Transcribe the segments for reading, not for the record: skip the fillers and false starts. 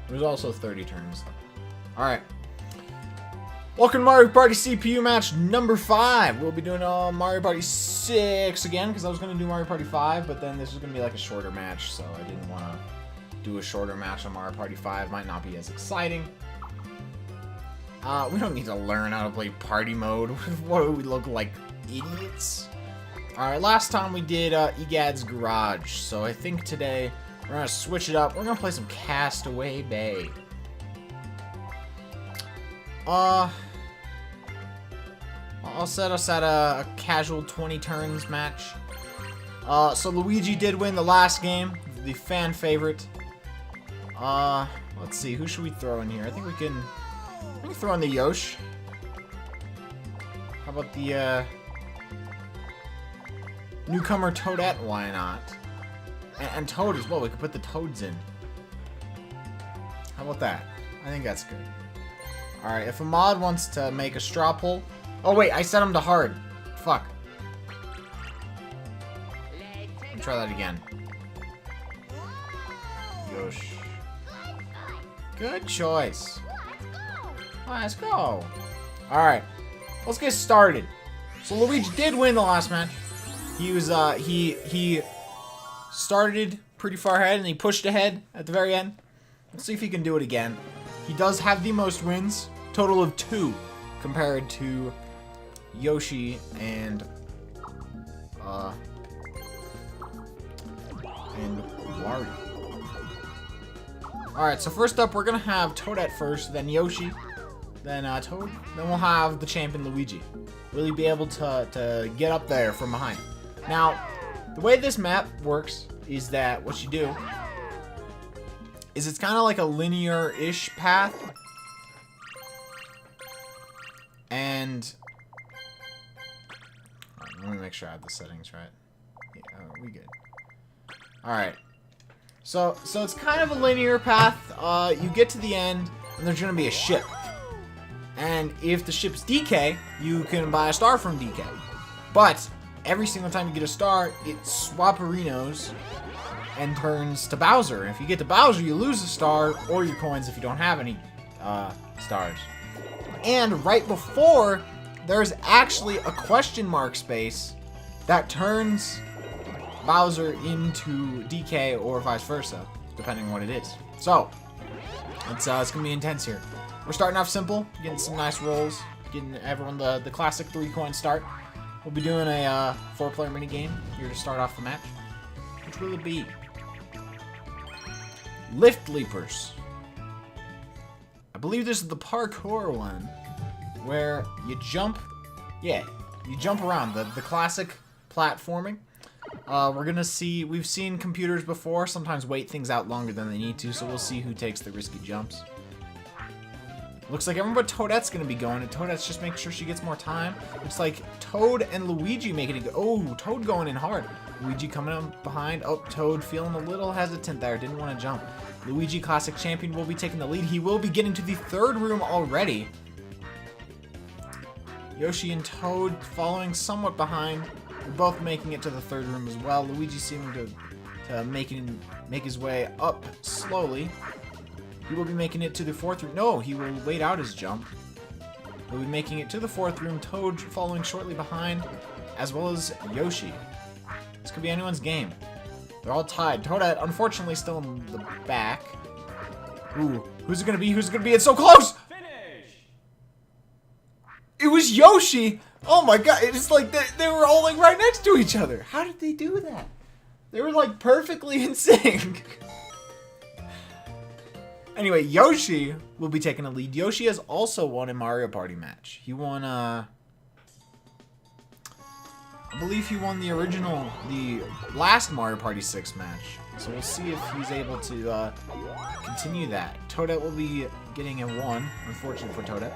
There's also 30 turns. Alright. Welcome to Mario Party CPU match number 5. We'll be doing Mario Party 6 again, because I was going to do Mario Party 5, but then this is going to be like a shorter match, so I didn't want to do a shorter match on Mario Party 5. Might not be as exciting. We don't need to learn how to play party mode. What do we look like? Idiots? Alright, last time we did Egad's Garage, so I think today we're going to switch it up. We're going to play some Castaway Bay. I'll set us at a casual 20 turns match. So Luigi did win the last game, the fan favorite. Let's see, who should we throw in here? I think we can throw in the Yosh. How about the newcomer Toadette? Why not? And Toad as well. We could put the Toads in. How about that? I think that's good. Alright, if a mod wants to make a straw poll... Oh wait, I set him to hard. Fuck. Let me try that again. Yosh. Good choice. Let's go. Alright, let's get started. So Luigi did win the last match. He was, he started pretty far ahead and he pushed ahead at the very end. Let's see if he can do it again. He does have the most wins, total of 2, compared to Yoshi and Wario. Alright, so first up we're gonna have Toadette first, then Yoshi, then Toad, then we'll have the champion Luigi. Will he be able to get up there from behind? Now, the way this map works is that what you do is it's kind of like a linear-ish path. And let me make sure I have the settings right. Yeah, we good. Alright. So it's kind of a linear path. You get to the end, and there's gonna be a ship. And if the ship's DK, you can buy a star from DK. But every single time you get a star, it swaperinos and turns to Bowser. And if you get to Bowser, you lose a star or your coins if you don't have any stars. And right before, there's actually a question mark space that turns Bowser into DK or vice versa, depending on what it is. So, it's gonna be intense here. We're starting off simple, getting some nice rolls, getting everyone the classic 3-coin start. We'll be doing a 4-player minigame here to start off the match. Which will it be? Lift Leapers. I believe this is the parkour one, where you jump, you jump around, the classic platforming. We're gonna see, we've seen computers before sometimes wait things out longer than they need to, so we'll see who takes the risky jumps. Looks like everyone but Toadette's gonna be going, and Toadette's just making sure she gets more time. Looks like Toad and Luigi making it go. Oh, Toad going in hard. Luigi coming up behind. Oh, Toad feeling a little hesitant there, didn't want to jump. Luigi, classic champion, will be taking the lead. He will be getting to the 3rd room already. Yoshi and Toad following somewhat behind. They're both making it to the 3rd room as well. Luigi seeming to make his way up slowly. He will be making it to the 4th room. No, he will wait out his jump. He'll be making it to the 4th room. Toad following shortly behind, as well as Yoshi. This could be anyone's game. They're all tied. Toadette, unfortunately, still in the back. Ooh, who's it gonna be? Who's it gonna be? It's so close! Finish! It was Yoshi! Oh my god, it's like they were all like right next to each other. How did they do that? They were like perfectly in sync. Anyway, Yoshi will be taking a lead. Yoshi has also won a Mario Party match. He won, I believe he won the last Mario Party 6 match. So we'll see if he's able to continue that. Toadette will be getting a 1. Unfortunate for Toadette.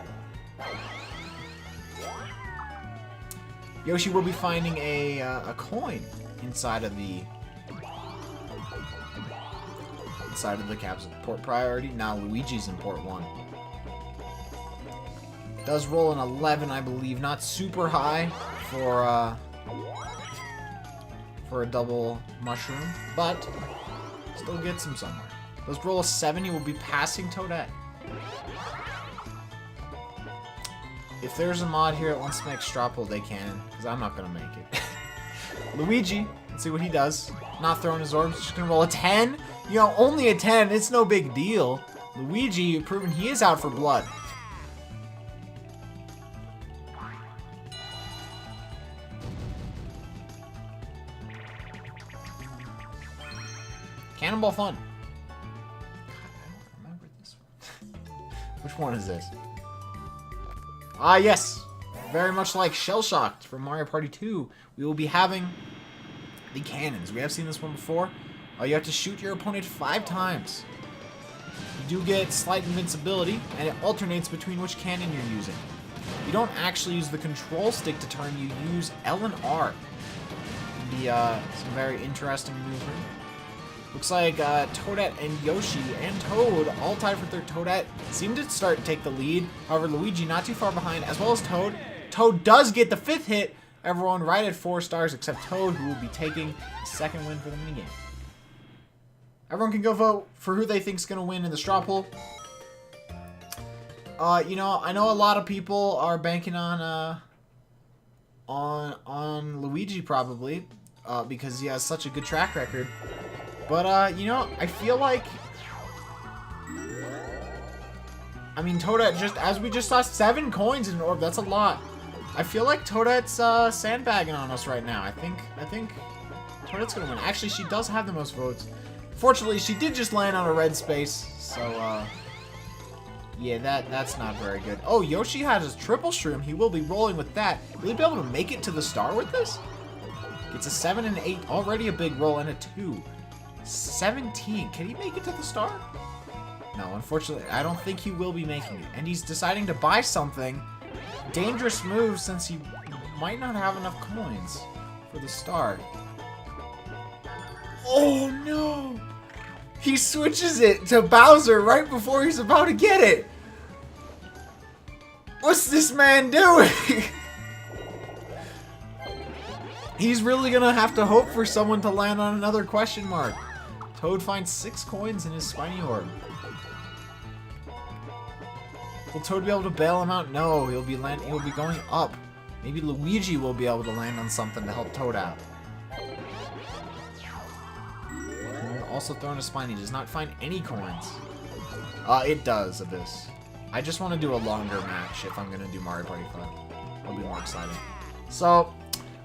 Yoshi will be finding a coin inside of the capsule. Port priority. Now Luigi's in port 1. Does roll an 11, I believe. Not super high for a double mushroom, but still gets him somewhere. Let's roll a 7. You will be passing Toadette. If there's a mod here that wants to make straw pull, they can, because I'm not going to make it. Luigi, let's see what he does. Not throwing his orbs, just going to roll a 10. You know, only a 10. It's no big deal. Luigi, proving he is out for blood. Cannonball Fun. God, I don't remember this one. Which one is this? Ah, yes. Very much like Shell Shocked from Mario Party 2, we will be having the cannons. We have seen this one before. You have to shoot your opponent 5 times. You do get slight invincibility, and it alternates between which cannon you're using. You don't actually use the control stick to turn, you use L and R. It'd be some very interesting movement. Looks like Toadette and Yoshi and Toad, all tied for third. Toadette seemed to start to take the lead. However, Luigi not too far behind, as well as Toad. Toad does get the 5th hit. Everyone right at 4 stars except Toad, who will be taking the 2nd win for the minigame. Everyone can go vote for who they think is going to win in the straw poll. You know, I know a lot of people are banking on Luigi probably, because he has such a good track record. But, you know, I feel like... I mean, Toadette just... As we just saw, 7 coins in an orb. That's a lot. I feel like Toadette's sandbagging on us right now. I think Toadette's going to win. Actually, she does have the most votes. Fortunately, she did just land on a red space. So, yeah, that's not very good. Oh, Yoshi has his triple shroom. He will be rolling with that. Will he be able to make it to the star with this? Gets a 7 and an 8. Already a big roll and a 2. 17. Can he make it to the star? No, unfortunately, I don't think he will be making it. And he's deciding to buy something. Dangerous move since he might not have enough coins for the star. Oh no! He switches it to Bowser right before he's about to get it. What's this man doing? He's really gonna have to hope for someone to land on another question mark. Toad finds 6 coins in his spiny orb. Will Toad be able to bail him out? No, he'll be going up. Maybe Luigi will be able to land on something to help Toad out. Also throwing a spiny, does not find any coins. It does, Abyss. I just want to do a longer match if I'm gonna do Mario Party 5. It'll be more exciting. So,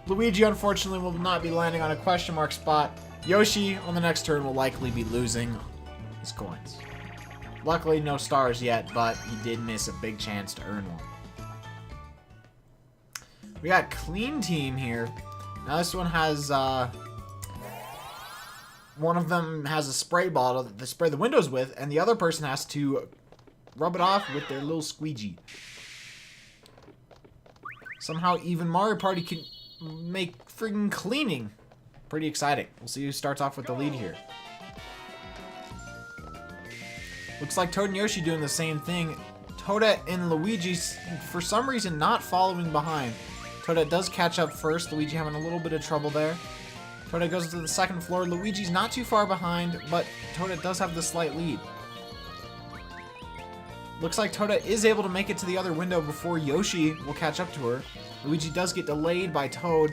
Luigi unfortunately will not be landing on a question mark spot. Yoshi on the next turn will likely be losing his coins. Luckily, no stars yet, but he did miss a big chance to earn one. We got Clean Team here. Now this one has, one of them has a spray bottle that they spray the windows with, and the other person has to rub it off with their little squeegee. Somehow even Mario Party can make friggin' cleaning. Pretty exciting. We'll see who starts off with the lead here. Looks like Toad and Yoshi doing the same thing. Toadette and Luigi, for some reason, not following behind. Toadette does catch up first. Luigi having a little bit of trouble there. Toadette goes to the 2nd floor. Luigi's not too far behind, but Toadette does have the slight lead. Looks like Toadette is able to make it to the other window before Yoshi will catch up to her. Luigi does get delayed by Toad.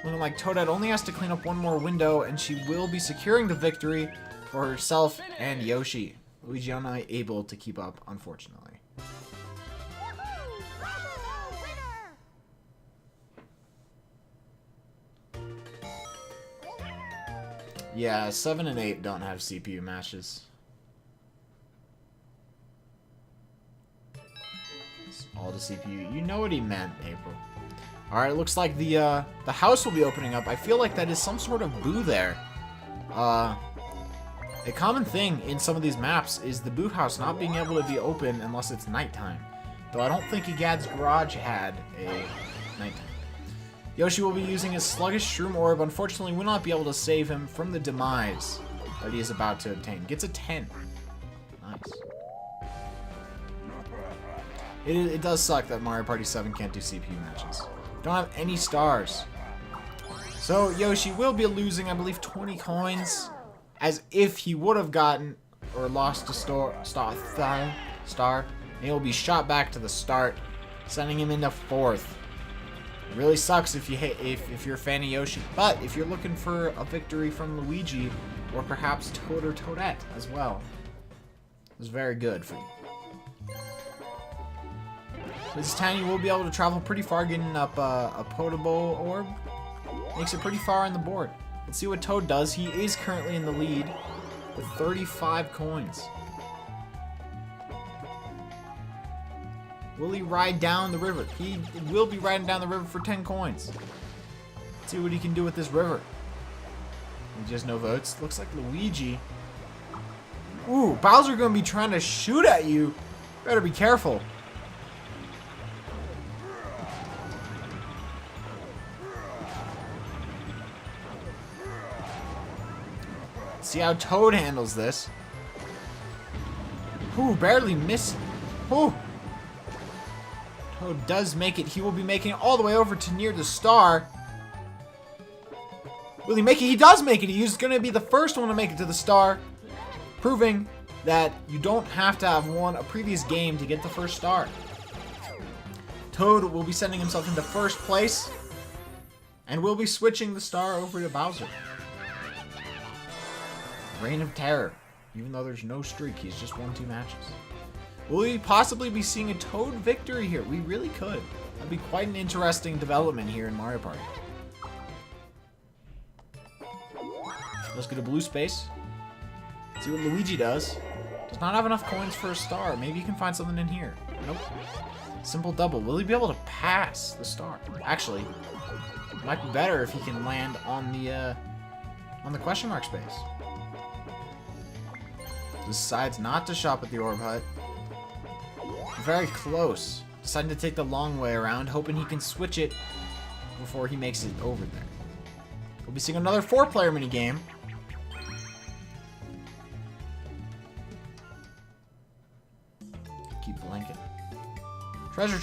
Looking like Toadette only has to clean up one more window, and she will be securing the victory for herself and Yoshi. Luigi unable to keep up, unfortunately. Yeah, 7 and 8 don't have CPU matches. It's all the CPU. You know what he meant, April. Alright, looks like the house will be opening up. I feel like that is some sort of boo there. A common thing in some of these maps is the boo house not being able to be open unless it's nighttime. Though I don't think Egad's Garage had a nighttime. Yoshi will be using his sluggish shroom orb. Unfortunately, will not be able to save him from the demise that he is about to obtain. Gets a 10. Nice. It does suck that Mario Party 7 can't do CPU matches. Don't have any stars. So Yoshi will be losing, I believe, 20 coins. As if he would have gotten or lost a star, and he will be shot back to the start, sending him into 4th. It really sucks if you're a fan of Yoshi, but if you're looking for a victory from Luigi, or perhaps Toad or Toadette as well, it's very good for you. This time you will be able to travel pretty far, getting up a potable orb. Makes it pretty far on the board. Let's see what Toad does. He is currently in the lead with 35 coins. Will he ride down the river? He will be riding down the river for 10 coins. Let's see what he can do with this river. He just no votes. Looks like Luigi. Ooh, Bowser gonna be trying to shoot at you. Better be careful. See how Toad handles this. Ooh, barely missed. Ooh. Toad does make it. He will be making it all the way over to near the star. Will he make it? He does make it. He's going to be the first one to make it to the star, proving that you don't have to have won a previous game to get the first star. Toad will be sending himself into 1st place, and will be switching the star over to Bowser. Reign of Terror. Even though there's no streak, he's just won 2 matches. Will we possibly be seeing a Toad victory here? We really could. That'd be quite an interesting development here in Mario Party. Let's get a blue space. See what Luigi does. Does not have enough coins for a star. Maybe you can find something in here. Nope. Simple double. Will he be able to pass the star? Actually, it might be better if he can land on the question mark space. Decides not to shop at the Orb Hut. Very close. Deciding to take the long way around, hoping he can switch it before he makes it over there. We'll be seeing another 4-player minigame. Keep blanking. Treasure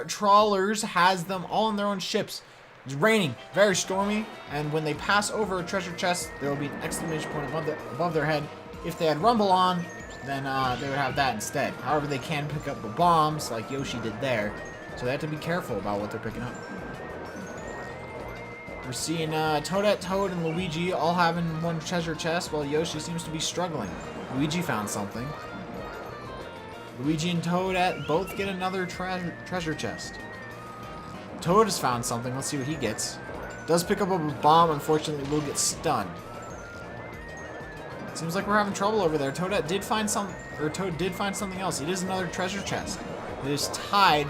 Trawlers has them all on their own ships. It's raining, very stormy, and when they pass over a treasure chest, there will be an exclamation point above their head. If they had Rumble on, then they would have that instead. However, they can pick up the bombs, like Yoshi did there, so they have to be careful about what they're picking up. We're seeing Toadette, Toad, and Luigi all having one treasure chest, while Yoshi seems to be struggling. Luigi found something. Luigi and Toadette both get another treasure chest. Toad has found something. Let's see what he gets. Does pick up a bomb. Unfortunately, will get stunned. Seems like we're having trouble over there. Toad did find something else. It is another treasure chest. It is tied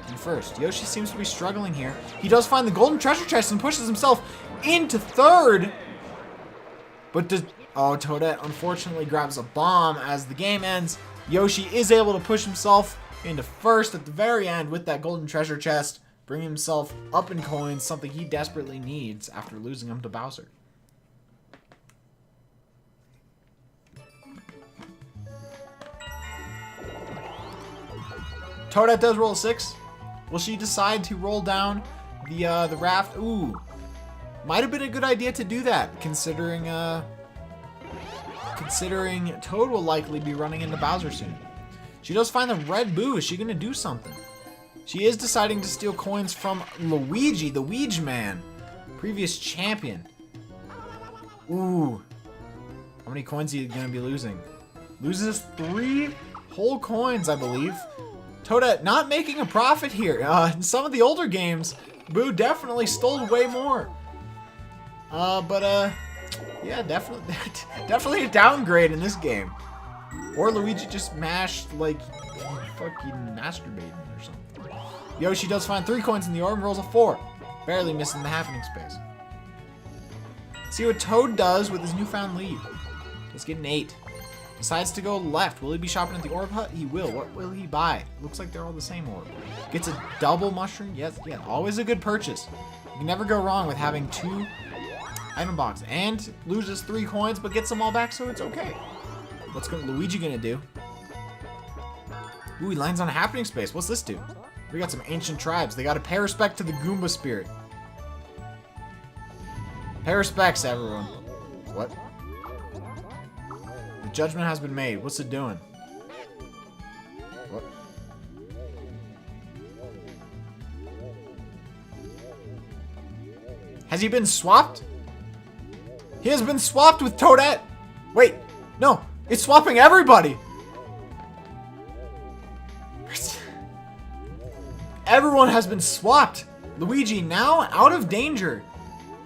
in 1st. Yoshi seems to be struggling here. He does find the golden treasure chest and pushes himself into 3rd. But Toadette unfortunately grabs a bomb as the game ends. Yoshi is able to push himself into 1st at the very end with that golden treasure chest, bringing himself up in coins, something he desperately needs after losing them to Bowser. Toadette does roll a 6. Will she decide to roll down the raft? Ooh, might have been a good idea to do that, considering Toad will likely be running into Bowser soon. She does find the red boo. Is she gonna do something? She is deciding to steal coins from Luigi, the Weege Man, previous champion. Ooh, how many coins are you gonna be losing? Loses 3 whole coins, I believe. Toadette not making a profit here. In some of the older games, Boo definitely stole way more. Yeah, definitely a downgrade in this game. Or Luigi just mashed, like, fucking masturbating or something. Yoshi does find 3 coins in the orb and rolls a 4. Barely missing the happening space. See what Toad does with his newfound lead. Let's get an 8. Decides to go left. Will he be shopping at the Orb Hut? He will. What will he buy? Looks like they're all the same orb. Gets a double mushroom. Yes, yeah, always a good purchase. You can never go wrong with having 2 item boxes. And loses 3 coins, but gets them all back, so it's okay. What's Luigi gonna do? Ooh, he lands on a happening space. What's this do? We got some ancient tribes. They gotta pay respect to the Goomba spirit. Pay respects, everyone. What? judgment has been made. What's it doing? What? Has he been swapped? He has been swapped with Toadette. Wait, no, it's swapping everybody. Everyone has been swapped. Luigi now out of danger.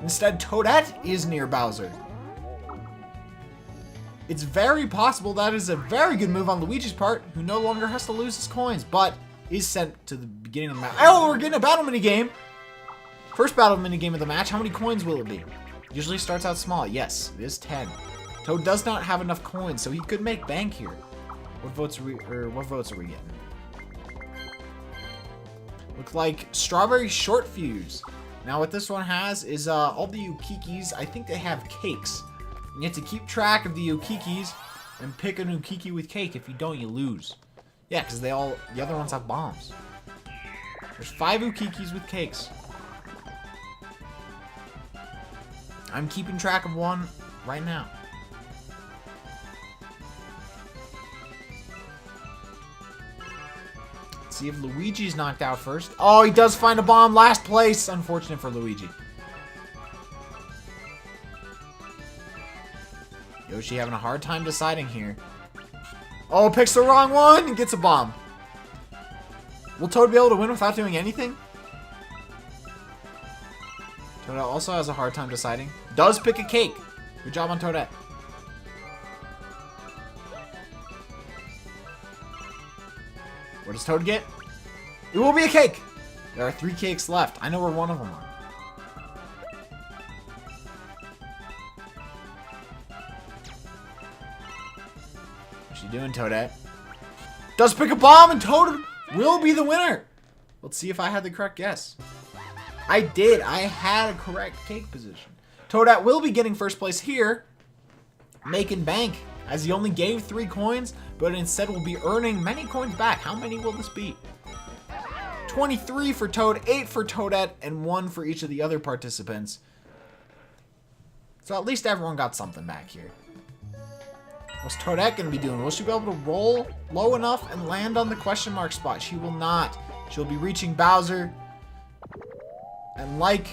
Instead, Toadette is near Bowser. It's very possible that is a very good move on Luigi's part, who no longer has to lose his coins, but is sent to the beginning of the match. Oh, we're getting a battle minigame. First battle minigame of the match. How many coins will it be? Usually starts out small. Yes, it is 10. Toad does not have enough coins, so he could make bank here. What votes are we getting? Looks like Strawberry Short Fuse. Now what this one has is all the Ukikis. I think they have cakes. You have to keep track of the Ukikis and pick an Ukiki with cake. If you don't, you lose. Yeah, because the other ones have bombs. There's 5 Ukikis with cakes. I'm keeping track of one right now. Let's see if Luigi's knocked out first. Oh, he does find a bomb. Last place. Unfortunate for Luigi. Yoshi having a hard time deciding here. Oh, picks the wrong one and gets a bomb. Will Toad be able to win without doing anything? Toadette also has a hard time deciding. Does pick a cake. Good job on Toadette. What does Toad get? It will be a cake. There are 3 cakes left. I know where one of them are. What's she doing, Toadette? Does pick a bomb and Toad will be the winner. Let's see if I had the correct guess. I did. I had a correct cake position. Toadette will be getting first place here, making bank, as he only gave 3 coins, but instead will be earning many coins back. How many will this be? 23 for Toad, 8 for Toadette, and 1 for each of the other participants. So at least everyone got something back here. What's Toadette going to be doing? Will she be able to roll low enough and land on the question mark spot? She will not. She'll be reaching Bowser. And like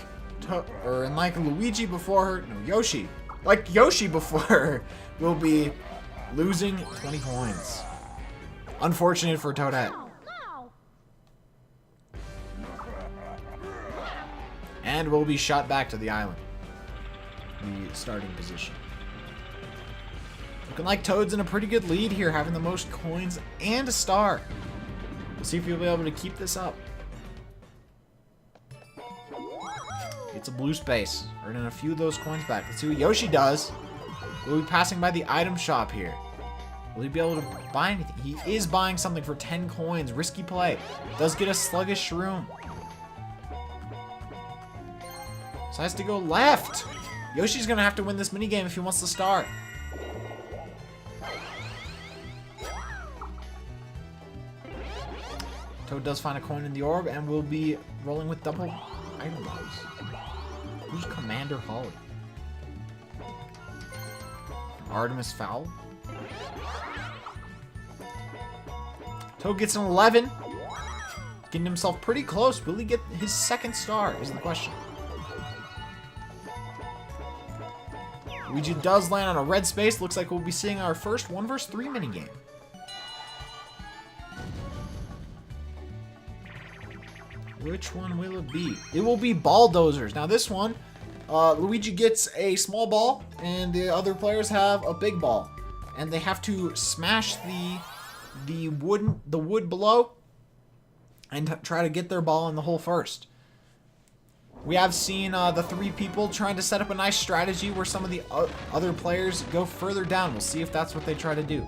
Luigi before her, no, Yoshi. Like Yoshi before her, will be losing 20 coins. Unfortunate for Toadette. And will be shot back to the island. The starting position. Looking like Toad's in a pretty good lead here, having the most coins and a star. We'll see if he'll be able to keep this up. It's a blue space. Earning a few of those coins back. Let's see what Yoshi does. Will be passing by the item shop here. Will he be able to buy anything? He is buying something for 10 coins. Risky play. Does get a sluggish shroom. So has to go left. Yoshi's going to have to win this minigame if he wants to start. Toad does find a coin in the orb and will be rolling with double item logs. Who's Commander Holly? Artemis Fowl? Toad gets an 11. Getting himself pretty close. Will he get his second star is the question. Luigi does land on a red space. Looks like we'll be seeing our first 1 vs 3 minigame. Which one will it be? It will be Balldozers. Now this one, Luigi gets a small ball, and the other players have a big ball, and they have to smash the wood below, and try to get their ball in the hole first. We have seen the 3 people trying to set up a nice strategy where some of the other players go further down. We'll see if that's what they try to do.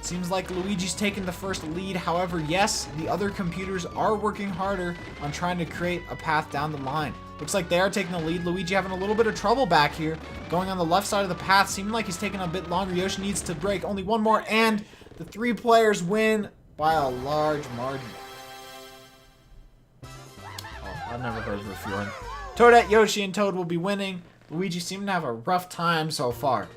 Seems like Luigi's taking the first lead. However, yes, the other computers are working harder on trying to create a path down the line. Looks like they are taking the lead. Luigi having a little bit of trouble back here. Going on the left side of the path. Seeming like he's taking a bit longer. Yoshi needs to break. Only 1 more, and the 3 players win by a large margin. Oh, I've never heard of Refueling. Toadette, Yoshi, and Toad will be winning. Luigi seemed to have a rough time so far.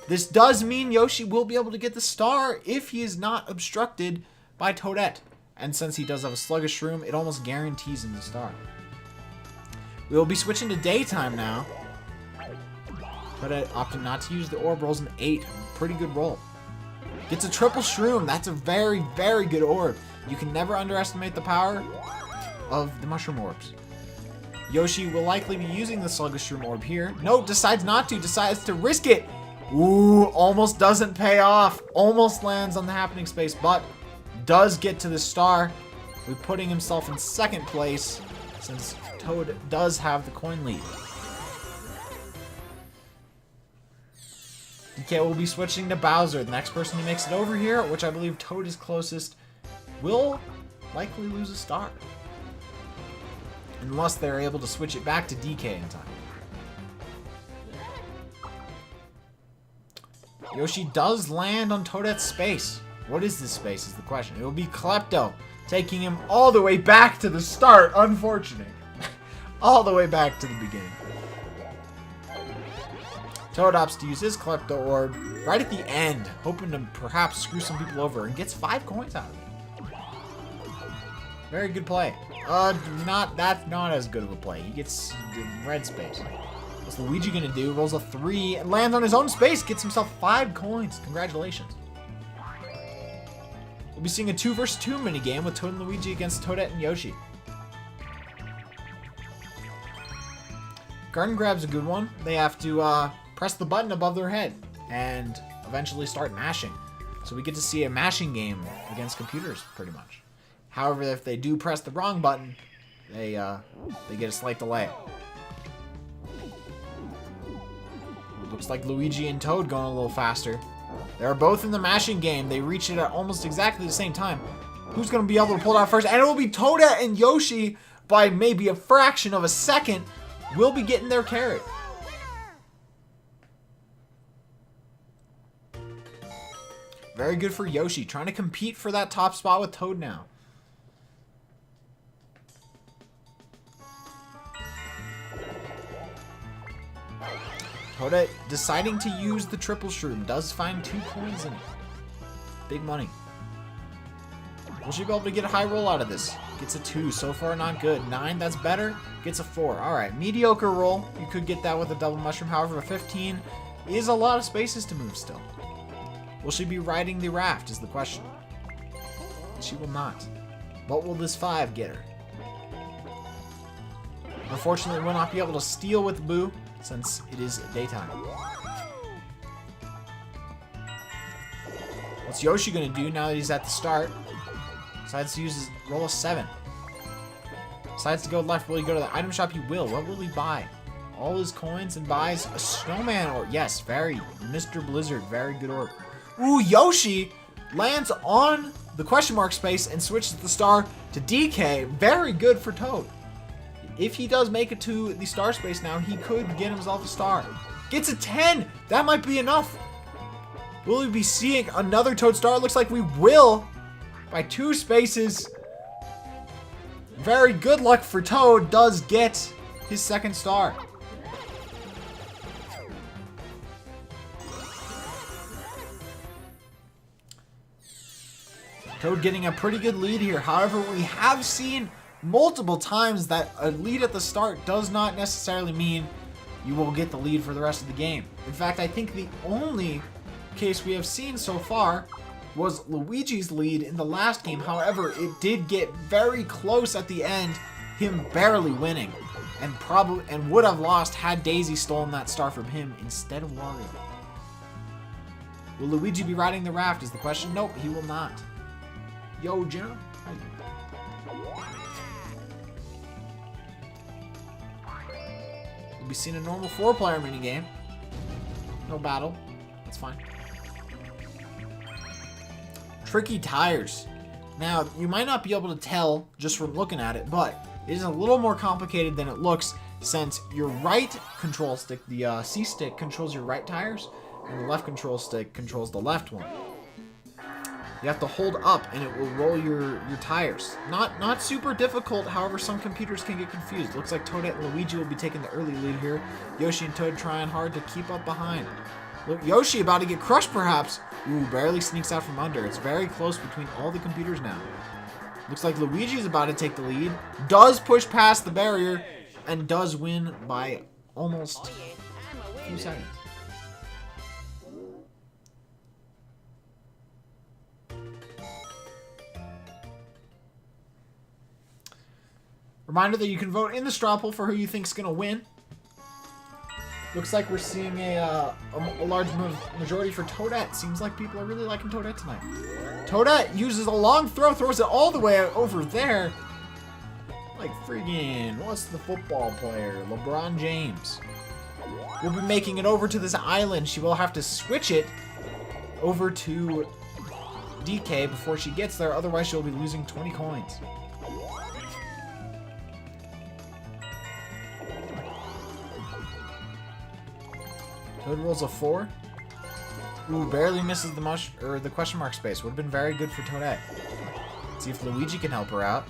This does mean Yoshi will be able to get the star if he is not obstructed by Toadette. And since he does have a sluggish room, it almost guarantees him the star. We will be switching to daytime now. Toadette opted not to use the orb, rolls an 8. Pretty good roll. Gets a triple shroom. That's a very, very good orb. You can never underestimate the power of the mushroom orbs. Yoshi will likely be using the sluggish shroom orb here. No, decides not to. Decides to risk it. Ooh, almost doesn't pay off. Almost lands on the happening space, but does get to the star. We're putting himself in second place since Toad does have the coin lead. DK will be switching to Bowser. The next person who makes it over here, which I believe Toad is closest, will likely lose a star. Unless they're able to switch it back to DK in time. Yoshi does land on Toadette's space. What is this space is the question. It will be Klepto, taking him all the way back to the start. Unfortunate. All the way back to the beginning. Toad opts to use his Klepto orb right at the end, hoping to perhaps screw some people over, and gets 5 coins out of it. Very good play. That's not as good of a play. He gets the red space. What's Luigi gonna do? Rolls a 3, and lands on his own space, gets himself 5 coins. Congratulations. We'll be seeing a 2 vs 2 minigame with Toad and Luigi against Toadette and Yoshi. Garden Grab's a good one. They have to press the button above their head and eventually start mashing. So we get to see a mashing game against computers, pretty much. However, if they do press the wrong button, they get a slight delay. Looks like Luigi and Toad going a little faster. They're both in the mashing game. They reach it at almost exactly the same time. Who's going to be able to pull it out first? And it will be Toadette and Yoshi by maybe a fraction of a second. Will be getting their carrot. Very good for Yoshi. Trying to compete for that top spot with Toad now. Toadette deciding to use the triple shroom. Does find 2 coins in it. Big money. Will she be able to get a high roll out of this? Gets a 2. So far, not good. 9, that's better. Gets a 4. Alright, mediocre roll. You could get that with a double mushroom. However, a 15 is a lot of spaces to move still. Will she be riding the raft is the question. She will not. What will this 5 get her? Unfortunately, will not be able to steal with Boo since it is daytime. What's Yoshi gonna do now that he's at the start? Decides to use his roll of 7. Decides to go left. Will he go to the item shop? He will. What will he buy? All his coins and buys a snowman orb. Yes, very Mr. Blizzard. Very good orb. Ooh, Yoshi lands on the question mark space and switches the star to DK. Very good for Toad. If he does make it to the star space now, he could get himself a star. Gets a 10. That might be enough. Will we be seeing another Toad star? It looks like we will. By 2 spaces. Very good luck for Toad. Does get his second star. Toad getting a pretty good lead here. However, we have seen multiple times that a lead at the start does not necessarily mean you will get the lead for the rest of the game. In fact, I think the only case we have seen so far was Luigi's lead in the last game. However, it did get very close at the end, him barely winning, and would have lost had Daisy stolen that star from him instead of Wario. Will Luigi be riding the raft is the question. Nope, he will not. Yo, Jenna. We'll be seeing a normal 4-player minigame. No battle. That's fine. Tricky tires. Now, you might not be able to tell just from looking at it, but it is a little more complicated than it looks since your right control stick, the C stick, controls your right tires, and the left control stick controls the left one. You have to hold up and it will roll your tires. Not super difficult, however some computers can get confused. Looks like Toadette and Luigi will be taking the early lead here. Yoshi and Toad trying hard to keep up behind. Look, Yoshi about to get crushed, perhaps. Ooh, barely sneaks out from under. It's very close between all the computers now. Looks like Luigi's about to take the lead. Does push past the barrier and does win by almost a few seconds. Reminder that you can vote in the straw poll for who you think's gonna win. Looks like we're seeing a large majority for Toadette. Seems like people are really liking Toadette tonight. Toadette uses a long throw, throws it all the way over there. Like friggin', what's the football player? LeBron James. We'll be making it over to this island. She will have to switch it over to DK before she gets there. Otherwise, she'll be losing 20 coins. Toad rolls a 4. Ooh, barely misses the question mark space. Would have been very good for Toadette. Let's see if Luigi can help her out.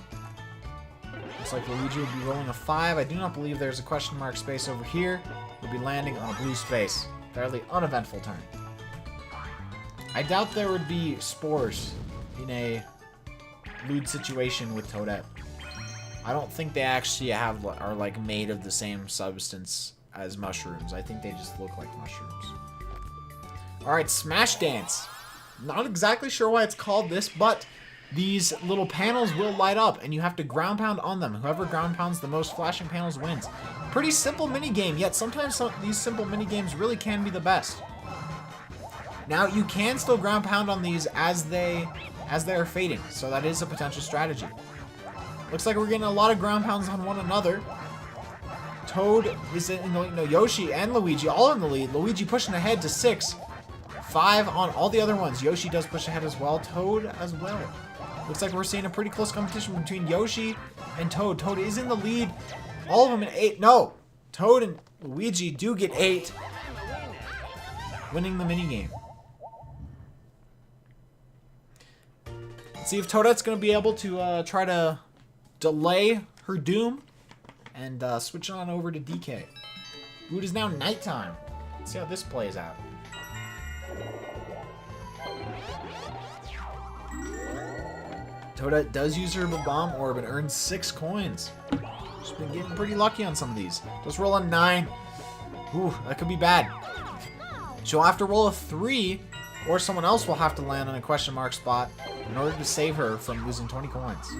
Looks like Luigi will be rolling a 5. I do not believe there's a question mark space over here. We'll be landing on a blue space. Fairly uneventful turn. I doubt there would be spores in a lewd situation with Toadette. I don't think they actually are like made of the same substance as mushrooms. I think they just look like mushrooms. Alright, Smash Dance. Not exactly sure why it's called this, but these little panels will light up, and you have to ground pound on them. Whoever ground pounds the most flashing panels wins. Pretty simple mini game, yet sometimes these simple mini games really can be the best. Now, you can still ground pound on these as they are fading, so that is a potential strategy. Looks like we're getting a lot of ground pounds on one another. Toad is in the lead. No, Yoshi and Luigi all in the lead. Luigi pushing ahead to 6. 5 on all the other ones. Yoshi does push ahead as well. Toad as well. Looks like we're seeing a pretty close competition between Yoshi and Toad. Toad is in the lead. All of them in 8. No! Toad and Luigi do get 8. Winning the minigame. Let's see if Toadette's going to be able to try to delay her doom and switch on over to DK. Ooh, it is now nighttime. Let's see how this plays out. Toadette does use her bomb orb and earns 6 coins. She's been getting pretty lucky on some of these. Let's roll a 9. Ooh, that could be bad. She'll have to roll a 3, or someone else will have to land on a question mark spot in order to save her from losing 20 coins.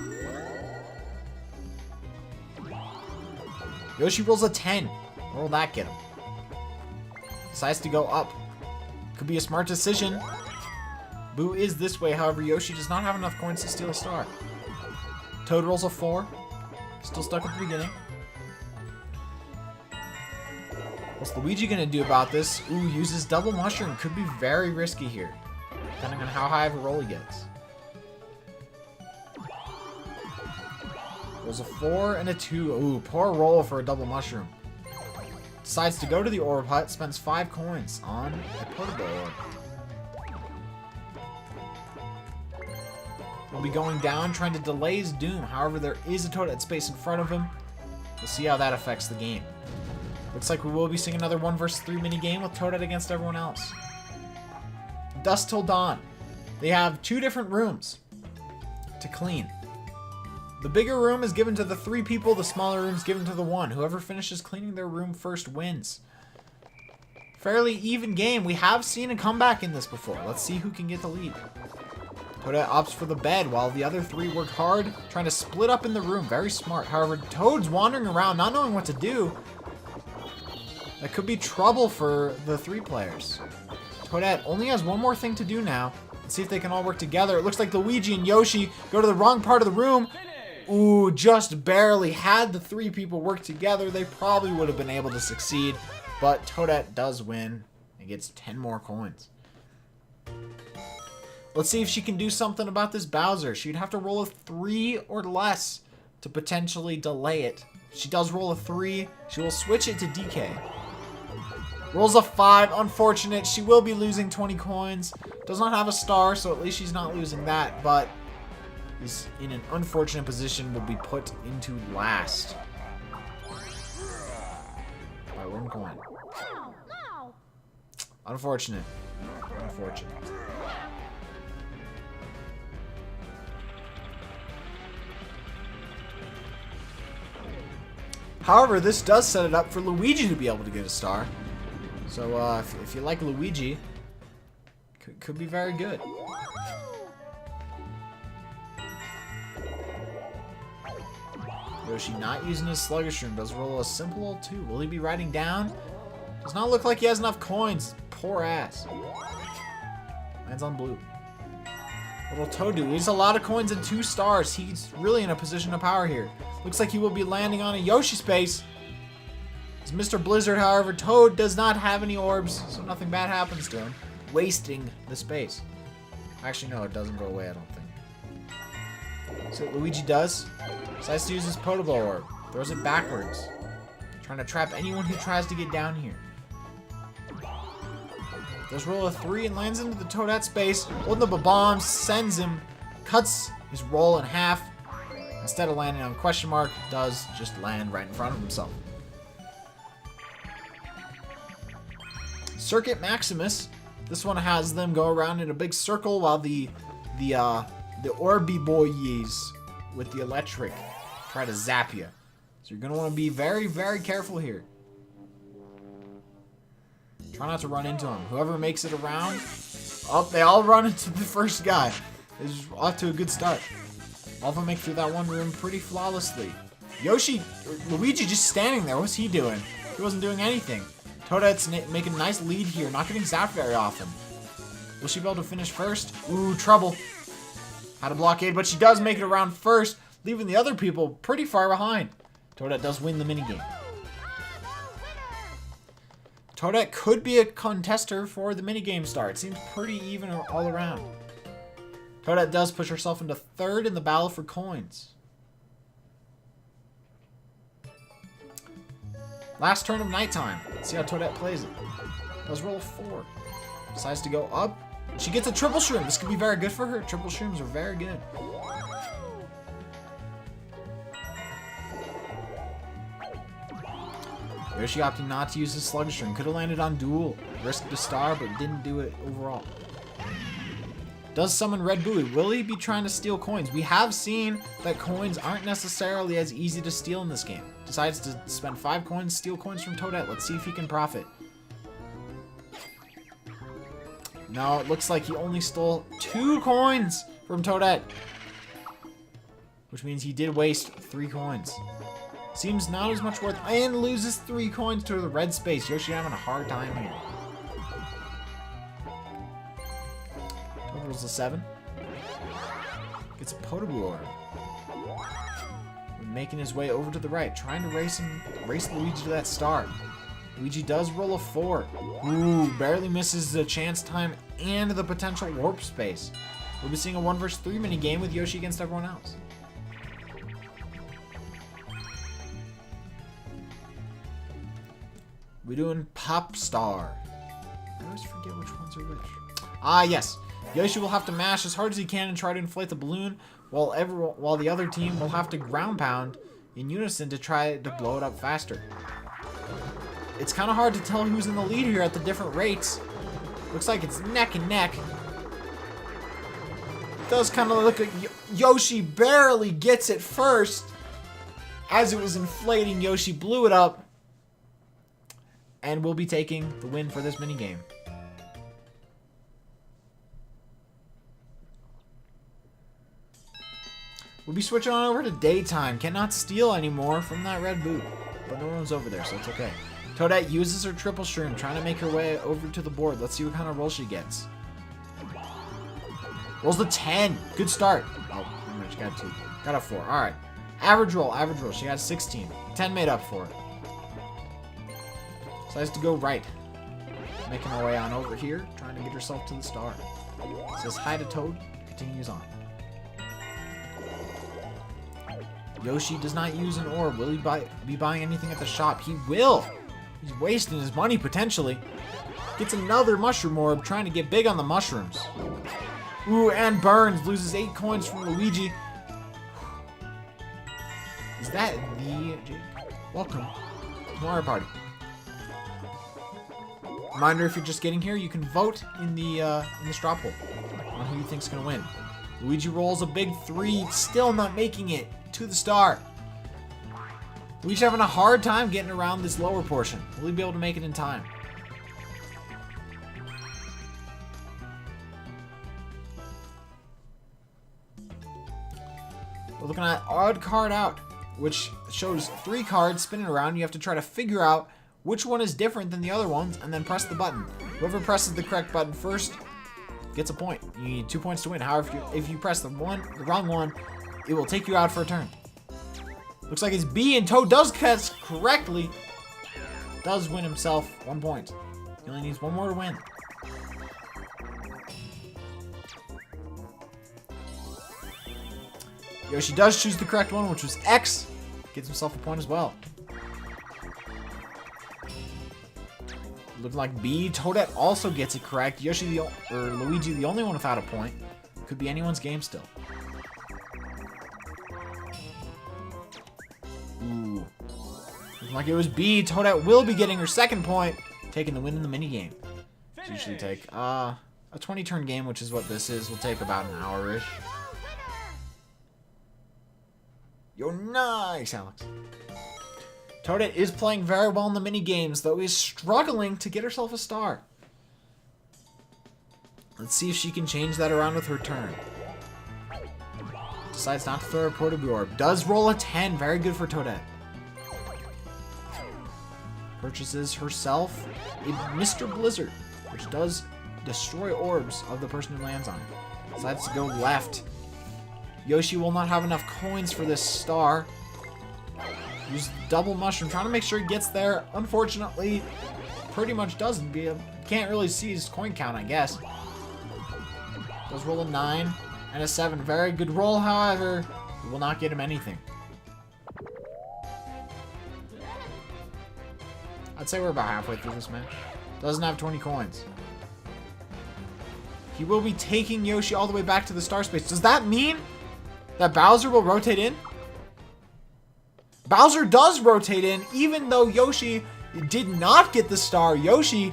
Yoshi rolls a 10. What will that get him? Decides to go up. Could be a smart decision. Boo is this way, however, Yoshi does not have enough coins to steal a star. Toad rolls a 4. Still stuck at the beginning. What's Luigi gonna do about this? Ooh, uses double mushroom. Could be very risky here, depending on how high of a roll he gets. Rolls a 4 and a 2. Ooh, poor roll for a double mushroom. Decides to go to the orb hut, spends 5 coins on a portable orb. Will be going down, trying to delay his doom. However, there is a Toadette space in front of him. We'll see how that affects the game. Looks like we will be seeing another 1 vs 3 mini game with Toadette against everyone else. Dusk Till Dawn. They have 2 different rooms to clean. The bigger room is given to the 3 people, the smaller room is given to the 1. Whoever finishes cleaning their room first wins. Fairly even game. We have seen a comeback in this before. Let's see who can get the lead. Toadette opts for the bed while the other 3 work hard, trying to split up in the room. Very smart. However, Toad's wandering around, not knowing what to do. That could be trouble for the 3 players. Toadette only has 1 more thing to do now. Let's see if they can all work together. It looks like Luigi and Yoshi go to the wrong part of the room. Ooh, just barely. Had the 3 people work together, they probably would have been able to succeed. But Toadette does win and gets 10 more coins. Let's see if she can do something about this Bowser. She'd have to roll a 3 or less to potentially delay it. If she does roll a 3, she will switch it to DK. Rolls a 5. Unfortunate. She will be losing 20 coins. Does not have a star, so at least she's not losing that, but is in an unfortunate position, will be put into last by 1 coin. Unfortunate. Unfortunate. However, this does set it up for Luigi to be able to get a star. So if you like Luigi, could be very good. Yoshi not using his sluggish room does roll a simple 2. Will he be riding down? Does not look like he has enough coins. Poor ass. Lands on blue. Little Toadu. He has a lot of coins and 2 stars. He's really in a position of power here. Looks like he will be landing on a Yoshi space. It's Mr. Blizzard, however. Toad does not have any orbs, so nothing bad happens to him. Wasting the space. Actually, no, it doesn't go away, I don't think. So what Luigi does, decides to use his Potable Orb. Throws it backwards. Trying to trap anyone who tries to get down here. Does roll a 3 and lands into the Toadette space. Holding up a bomb, sends him, cuts his roll in half. Instead of landing on question mark, does just land right in front of himself. Circuit Maximus. This one has them go around in a big circle while the Orby boys with the electric try to zap you. So you're going to want to be very, very careful here. Try not to run into them. Whoever makes it around, oh, they all run into the first guy. It's off to a good start. All of them make through that one room pretty flawlessly. Luigi just standing there. What's he doing? He wasn't doing anything. Toadette's making a nice lead here, not getting zapped very often. Will she be able to finish first? Ooh, trouble. Had a blockade, but she does make it around first, leaving the other people pretty far behind. Toadette does win the minigame. Toadette could be a contester for the minigame star. It seems pretty even all around. Toadette does push herself into 3rd in the battle for coins. Last turn of nighttime. Let's see how Toadette plays it. Does roll a 4. Decides to go up. She gets a triple shroom. This could be very good for her. Triple shrooms are very good. Yoshi opting not to use his sluggish room. Could have landed on duel. Risked a star, but didn't do it overall. Does summon Red Buoy. Will he be trying to steal coins? We have seen that coins aren't necessarily as easy to steal in this game. Decides to spend 5 coins, steal coins from Toadette. Let's see if he can profit. No, it looks like he only stole 2 coins from Toadette. Which means he did waste 3 coins. Seems not as much worth, and loses 3 coins to the red space. Yoshi having a hard time here. Toad rolls a 7. Gets a Potable Orb. Making his way over to the right, trying to race Luigi to that star. Luigi does roll a 4. Ooh, barely misses the chance time and the potential warp space. We'll be seeing a 1 vs 3 mini game with Yoshi against everyone else. We're doing Pop Star. I always forget which ones are which. Ah, yes. Yoshi will have to mash as hard as he can and try to inflate the balloon, while the other team will have to ground pound in unison to try to blow it up faster. It's kind of hard to tell who's in the lead here at the different rates. Looks like it's neck and neck. It does kind of look like Yoshi barely gets it first. As it was inflating, Yoshi blew it up. And will be taking the win for this minigame. We'll be switching on over to daytime. Cannot steal anymore from that red boot. But no one's over there, so it's okay. Toadette uses her triple shroom, trying to make her way over to the board. Let's see what kind of roll she gets. Rolls the 10. Good start. Oh, she got 2. Got a 4. Alright. Average roll, average roll. She got 16. 10 made up for it. Decides to go right. Making her way on over here, trying to get herself to the star. Says hi to Toad. Continues on. Yoshi does not use an orb. Will he be buying anything at the shop? He will. He's wasting his money, potentially. Gets another mushroom orb, trying to get big on the mushrooms. Ooh, and burns. Loses 8 coins from Luigi. Is that the... Welcome to Mario Party. Reminder, if you're just getting here, you can vote in the straw poll on who you think's gonna win. Luigi rolls a big 3, still not making it to the star. Luigi having a hard time getting around this lower portion. Will he be able to make it in time? We're looking at odd card out, which shows 3 cards spinning around. You have to try to figure out which one is different than the other ones, and then press the button. Whoever presses the correct button first gets a point. You need 2 points to win. However, if you press the wrong one, it will take you out for a turn. Looks like it's B, and Toad does guess correctly. Does win himself 1 point. He only needs 1 more to win. Yoshi does choose the correct one, which was X. Gets himself a point as well. Looking like B. Toadette also gets it correct. Luigi, the only one without a point. Could be anyone's game still. Ooh. Looking like it was B. Toadette will be getting her 2nd point, taking the win in the minigame. Usually take a 20-turn game, which is what this is. Will take about an hour-ish. Yo, nice, Alex. Toadette is playing very well in the mini games, though he's struggling to get herself a star. Let's see if she can change that around with her turn. Decides not to throw her Proto Orb. Does roll a 10. Very good for Toadette. Purchases herself a Mr. Blizzard, which does destroy orbs of the person who lands on it. Decides to go left. Yoshi will not have enough coins for this star. Use double mushroom, trying to make sure he gets there. Unfortunately, pretty much doesn't. Can't really see his coin count, I guess. Does roll a 9 and a 7. Very good roll, however. It will not get him anything. I'd say we're about halfway through this match. Doesn't have 20 coins. He will be taking Yoshi all the way back to the star space. Does that mean that Bowser will rotate in? Bowser does rotate in, even though Yoshi did not get the star. Yoshi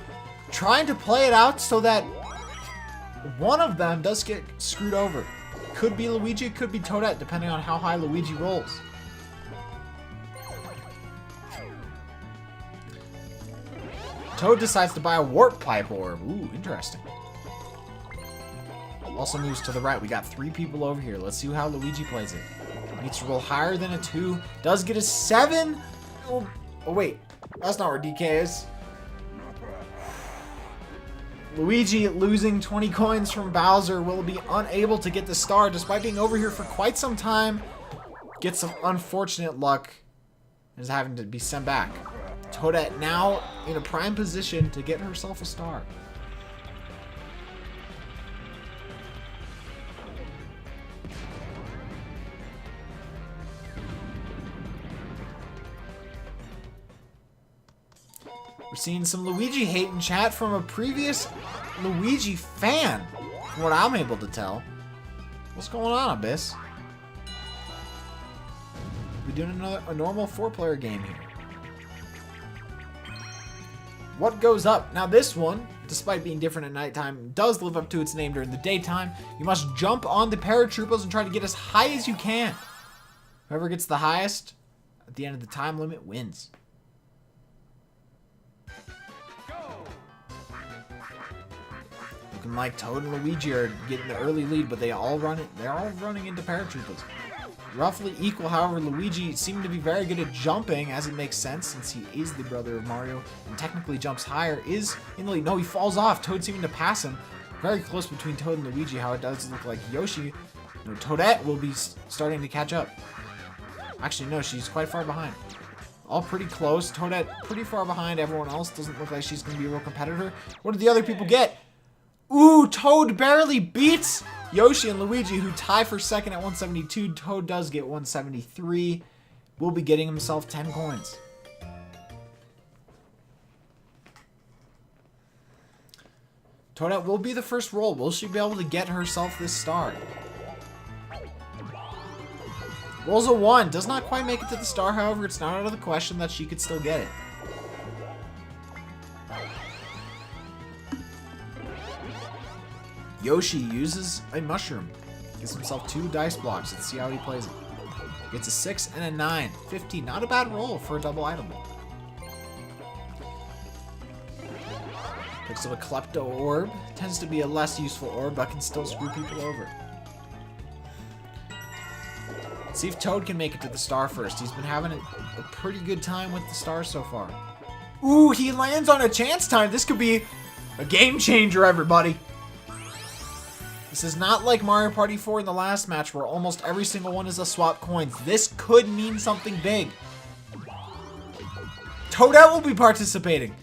trying to play it out so that one of them does get screwed over. Could be Luigi, could be Toadette, depending on how high Luigi rolls. Toad decides to buy a Warp Pipe Orb. Ooh, interesting. Also moves to the right. We got 3 people over here. Let's see how Luigi plays it. Needs to roll higher than a 2. Does get a 7. Oh, wait. That's not where DK is. Luigi losing 20 coins from Bowser will be unable to get the star despite being over here for quite some time. Gets some unfortunate luck and is having to be sent back. Toadette now in a prime position to get herself a star. We're seeing some Luigi hate in chat from a previous Luigi fan, from what I'm able to tell. What's going on, Abyss? We're doing a normal 4-player game here. What goes up? Now this one, despite being different at nighttime, does live up to its name during the daytime. You must jump on the paratroopers and try to get as high as you can. Whoever gets the highest at the end of the time limit wins. Looking like Toad and Luigi are getting the early lead, but they're all running into paratroopers. Roughly equal, however, Luigi seemed to be very good at jumping, as it makes sense since he is the brother of Mario and technically jumps higher, is in the lead. No, he falls off. Toad seeming to pass him. Very close between Toad and Luigi, how it does look like Yoshi, Toadette will be starting to catch up. Actually, no, she's quite far behind. All pretty close. Toadette pretty far behind. Everyone else doesn't look like she's going to be a real competitor. What did the other people get? Ooh, Toad barely beats Yoshi and Luigi, who tie for second at 172. Toad does get 173. Will be getting himself 10 coins. Toadette will be the first roll. Will she be able to get herself this star? Rolls a 1. Does not quite make it to the star, however, it's not out of the question that she could still get it. Yoshi uses a mushroom. Gives himself 2 dice blocks. Let's see how he plays it. Gets a 6 and a 9. 50. Not a bad roll for a double item. Picks up a Klepto Orb. Tends to be a less useful orb, but can still screw people over. Let's see if Toad can make it to the star first. He's been having a pretty good time with the stars so far. Ooh, he lands on a chance time. This could be a game changer, everybody. This is not like Mario Party 4 in the last match where almost every single one is a swap coins. This could mean something big. Toadette will be participating.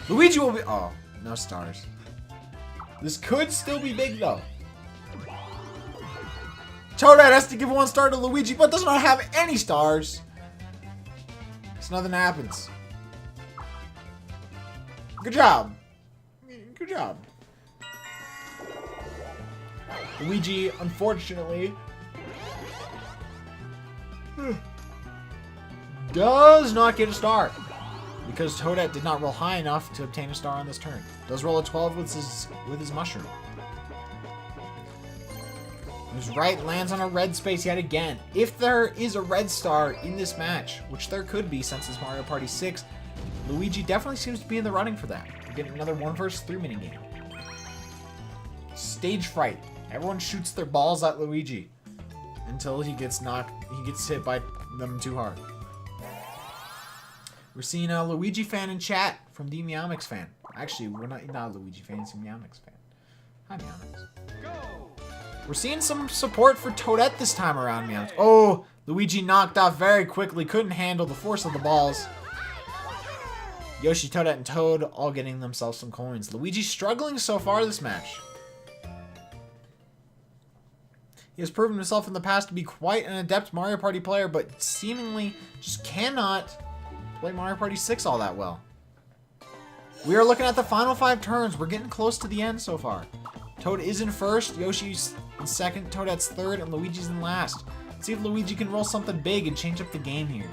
Luigi will be... Oh, no stars. This could still be big, though. Toadette has to give 1 star to Luigi, but does not have any stars. So nothing happens. Good job. Good job. Luigi, unfortunately, does not get a star. Because Toadette did not roll high enough to obtain a star on this turn. Does roll a 12 with his mushroom. Moves right, lands on a red space yet again. If there is a red star in this match, which there could be since it's Mario Party 6, Luigi definitely seems to be in the running for that. We're getting another 1 vs 3 minigame. Stage fright. Everyone shoots their balls at Luigi until he gets hit by them too hard. We're seeing a Luigi fan in chat from the Meowmix fan. Actually, we're not a Luigi fan, it's a Meowmix fan. Hi, Meowmix. We're seeing some support for Toadette this time around, Meowmix. Oh, Luigi knocked off very quickly. Couldn't handle the force of the balls. Yoshi, Toadette, and Toad all getting themselves some coins. Luigi's struggling so far this match. He has proven himself in the past to be quite an adept Mario Party player, but seemingly just cannot play Mario Party 6 all that well. We are looking at the final 5 turns. We're getting close to the end so far. Toad is in first, Yoshi's in second, Toadette's third, and Luigi's in last. Let's see if Luigi can roll something big and change up the game here.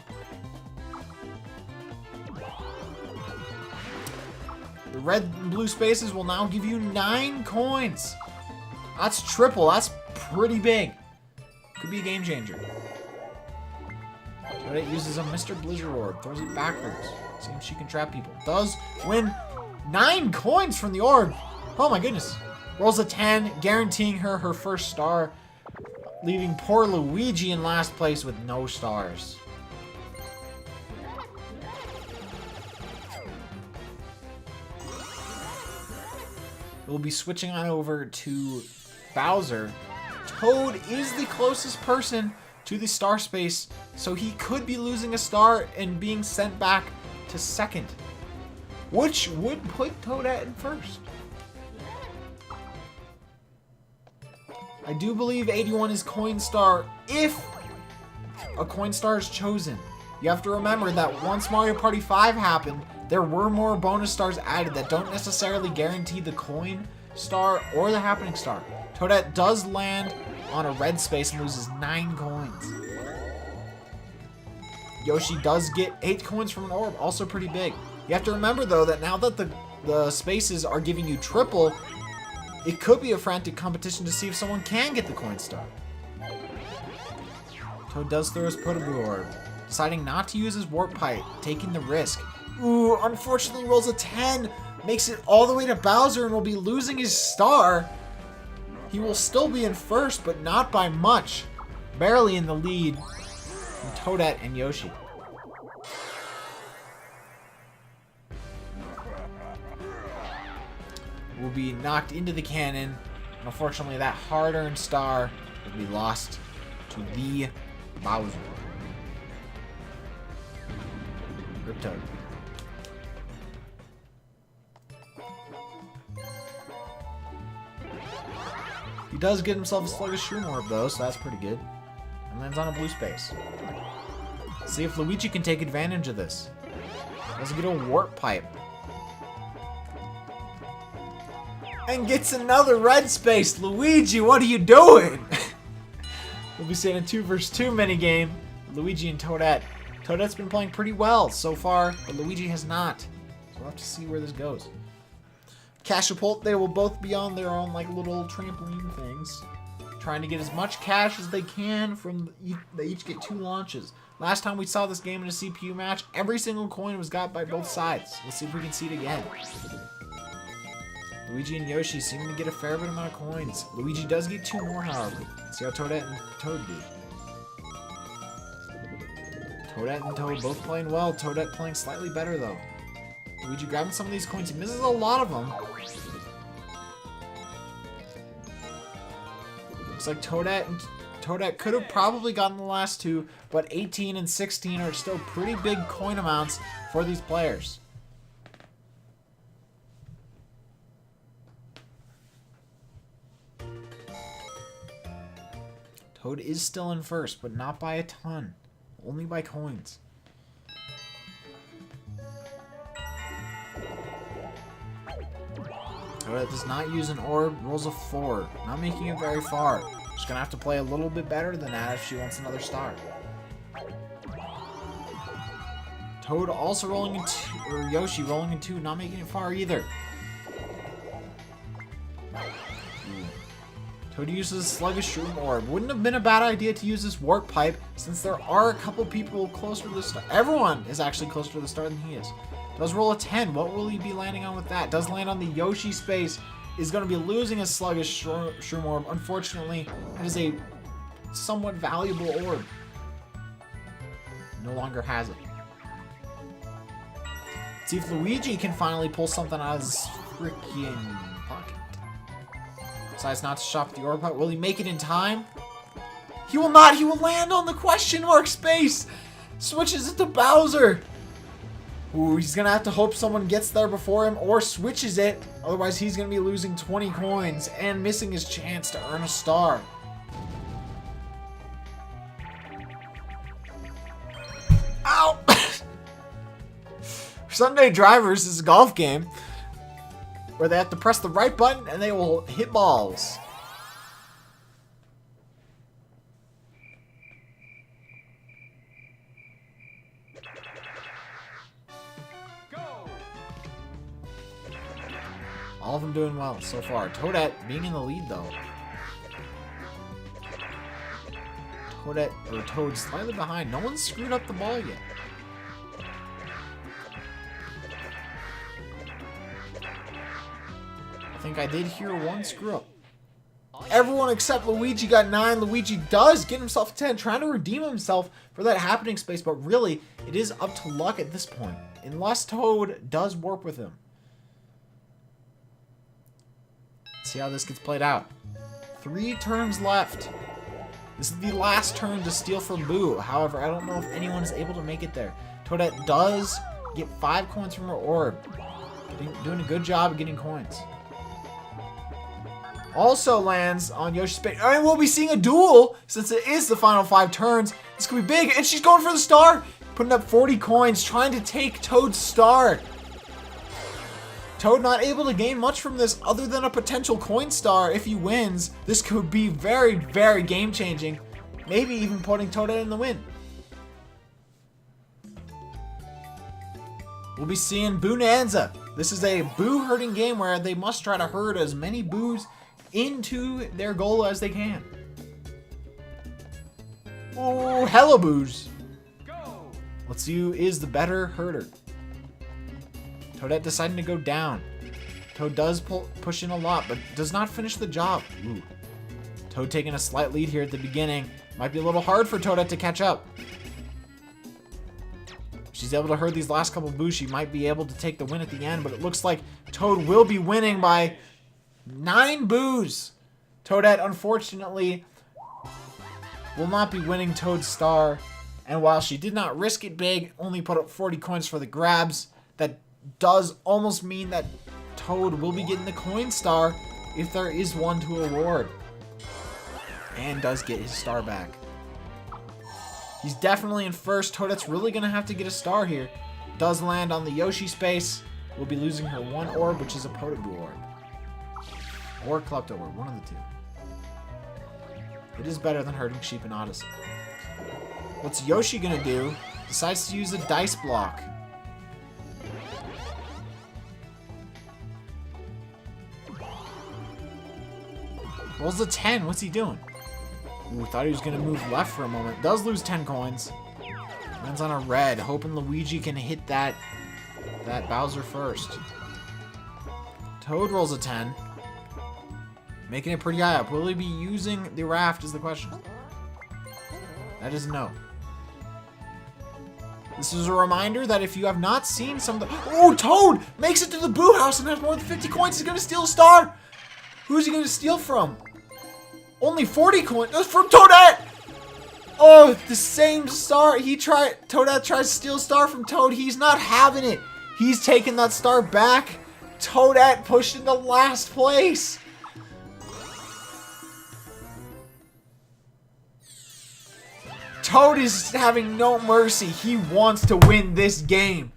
The red and blue spaces will now give you 9 coins. That's triple. That's pretty big. Could be a game changer. Toadette uses a Mr. Blizzard Orb. Throws it backwards. See if she can trap people. Does win 9 coins from the orb. Oh my goodness. Rolls a 10, guaranteeing her first star. Leaving poor Luigi in last place with no stars. We'll be switching on over to Bowser. Toad is the closest person to the star space, so he could be losing a star and being sent back to second, which would put Toadette in first. I do believe 81 is coin star if a coin star is chosen. You have to remember that once Mario Party 5 happened, there were more bonus stars added that don't necessarily guarantee the coin star or the happening star. Toadette does land on a red space and loses 9 coins. Yoshi does get 8 coins from an orb, also pretty big. You have to remember though that now that the spaces are giving you triple, it could be a frantic competition to see if someone can get the coin star. Toad does throw his Protoboo Orb, deciding not to use his Warp Pipe, taking the risk. Ooh, unfortunately rolls a 10, makes it all the way to Bowser and will be losing his star. He will still be in first, but not by much. Barely in the lead from Toadette and Yoshi. Will be knocked into the cannon. And unfortunately, that hard-earned star will be lost to the Bowser. Rip Toad. He does get himself a Sluggish Shroom Orb though, so that's pretty good. And lands on a blue space. See if Luigi can take advantage of this. Does get a Warp Pipe. And gets another red space. Luigi, what are you doing? We'll be seeing a 2 vs 2 minigame. Luigi and Toadette. Toadette's been playing pretty well so far, but Luigi has not. So we'll have to see where this goes. Cashapult, they will both be on their own like little trampoline things, trying to get as much cash as they can from. They each get 2 launches. Last time we saw this game in a CPU match, every single coin was got by both sides. Let's see if we can see it again. Luigi and Yoshi seem to get a fair bit amount of coins. Luigi does get 2 more, however. Let's see how Toadette and Toad do. Toadette and Toad both playing well. Toadette playing slightly better, though. Luigi grabbing some of these coins. He misses a lot of them. Looks like Toadette could have probably gotten the last 2, but 18 and 16 are still pretty big coin amounts for these players. Toad is still in first, but not by a ton. Only by coins. Toadette does not use an orb, rolls a 4. Not making it very far. She's gonna have to play a little bit better than that if she wants another star. Toad also rolling in 2, or Yoshi rolling in 2, not making it far either. Toad uses Sluggish Shroom Orb. Wouldn't have been a bad idea to use this Warp Pipe, since there are a couple people closer to the star. Everyone is actually closer to the star than he is. Does roll a 10. What will he be landing on with that? Does land on the Yoshi space. Is going to be losing his Sluggish Shroom Orb. Unfortunately, it is a somewhat valuable orb. No longer has it. Let's see if Luigi can finally pull something out of his freaking pocket. Decides not to shop the orb. Will he make it in time? He will not. He will land on the question mark space. Switches it to Bowser. Ooh, he's going to have to hope someone gets there before him or switches it. Otherwise, he's going to be losing 20 coins and missing his chance to earn a star. Ow! Sunday Drivers is a golf game where they have to press the right button and they will hit balls. All of them doing well so far. Toadette being in the lead, though. Toad slightly behind. No one's screwed up the ball yet. I think I did hear one screw up. Everyone except Luigi got 9. Luigi does get himself 10, trying to redeem himself for that happening space, but really, it is up to luck at this point, unless Toad does warp with him. See how this gets played out. 3 turns left. This is the last turn to steal from Boo. However, I don't know if anyone is able to make it there. Toadette does get 5 coins from her orb. Doing a good job of getting coins. Also lands on Yoshi's space. And we'll be seeing a duel since it is the final 5 turns. This could be big. And she's going for the star. Putting up 40 coins, trying to take Toad's star. Toad not able to gain much from this other than a potential coin star if he wins. This could be very, very game-changing. Maybe even putting Toadette in the win. We'll be seeing Boonanza. This is a Boo herding game where they must try to herd as many Boos into their goal as they can. Oh, hello Boos. Let's see who is the better herder. Toadette deciding to go down. Toad does push in a lot, but does not finish the job. Ooh. Toad taking a slight lead here at the beginning. Might be a little hard for Toadette to catch up. If she's able to herd these last couple Boos, she might be able to take the win at the end, but it looks like Toad will be winning by 9 Boos. Toadette, unfortunately, will not be winning Toad's star. And while she did not risk it big, only put up 40 coins for the grabs, that does almost mean that Toad will be getting the coin star if there is one to award. And does get his star back. He's definitely in first. Toadette's really going to have to get a star here. Does land on the Yoshi space. Will be losing her 1 orb, which is a Potoboo orb. Or Klepto orb, one of the 2. It is better than herding sheep in Odyssey. What's Yoshi going to do? Decides to use a dice block. Rolls a 10. What's he doing? Ooh, thought he was going to move left for a moment. Does lose 10 coins. Lands on a red, hoping Luigi can hit that Bowser first. Toad rolls a 10. Making it pretty high up. Will he be using the raft is the question. That is a no. This is a reminder that if you have not seen some of the... Oh, Toad makes it to the Boo House and has more than 50 coins. He's going to steal a star. Who's he going to steal from? Only 40 coins. That's from Toadette. Oh, the same star. Toadette tries to steal a star from Toad. He's not having it. He's taking that star back. Toadette pushed into last place. Toad is having no mercy. He wants to win this game.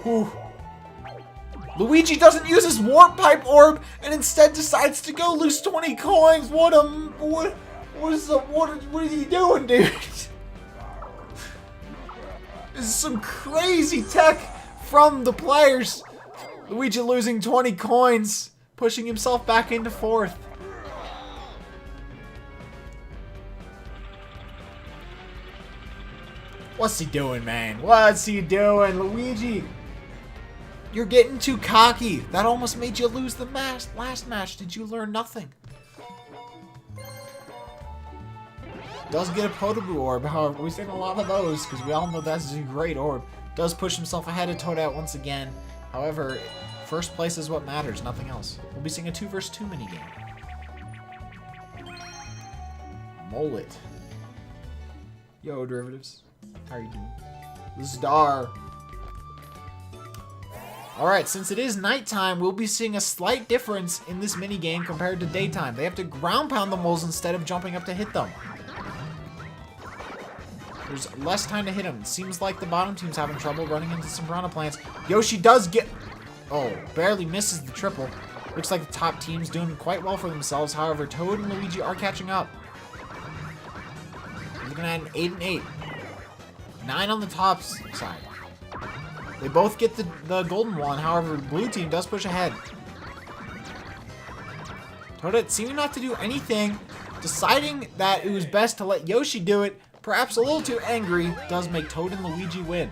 Whew. Luigi doesn't use his Warp Pipe Orb and instead decides to go lose 20 coins. What is he doing, dude? This is some crazy tech from the players. Luigi losing 20 coins. Pushing himself back into fourth. What's he doing, man? What's he doing, Luigi? You're getting too cocky. That almost made you lose the last match. Did you learn nothing? Does get a Podoboo Orb, however, we've seen a lot of those because we all know that's a great orb. Does push himself ahead of Toadette once again. However, first place is what matters, nothing else. We'll be seeing a 2 vs 2 minigame. Mullet. Yo, derivatives. How are you doing? Zdar. Alright, since it is nighttime, we'll be seeing a slight difference in this minigame compared to daytime. They have to ground pound the moles instead of jumping up to hit them. There's less time to hit them. It seems like the bottom team's having trouble running into some piranha plants. Yoshi does get... Oh, barely misses the triple. Looks like the top team's doing quite well for themselves. However, Toad and Luigi are catching up. We're looking at an 8 and 8. 9 on the top side. They both get the golden one. However, the blue team does push ahead. Toadette seeming not to do anything. Deciding that it was best to let Yoshi do it. Perhaps a little too angry. Does make Toad and Luigi win.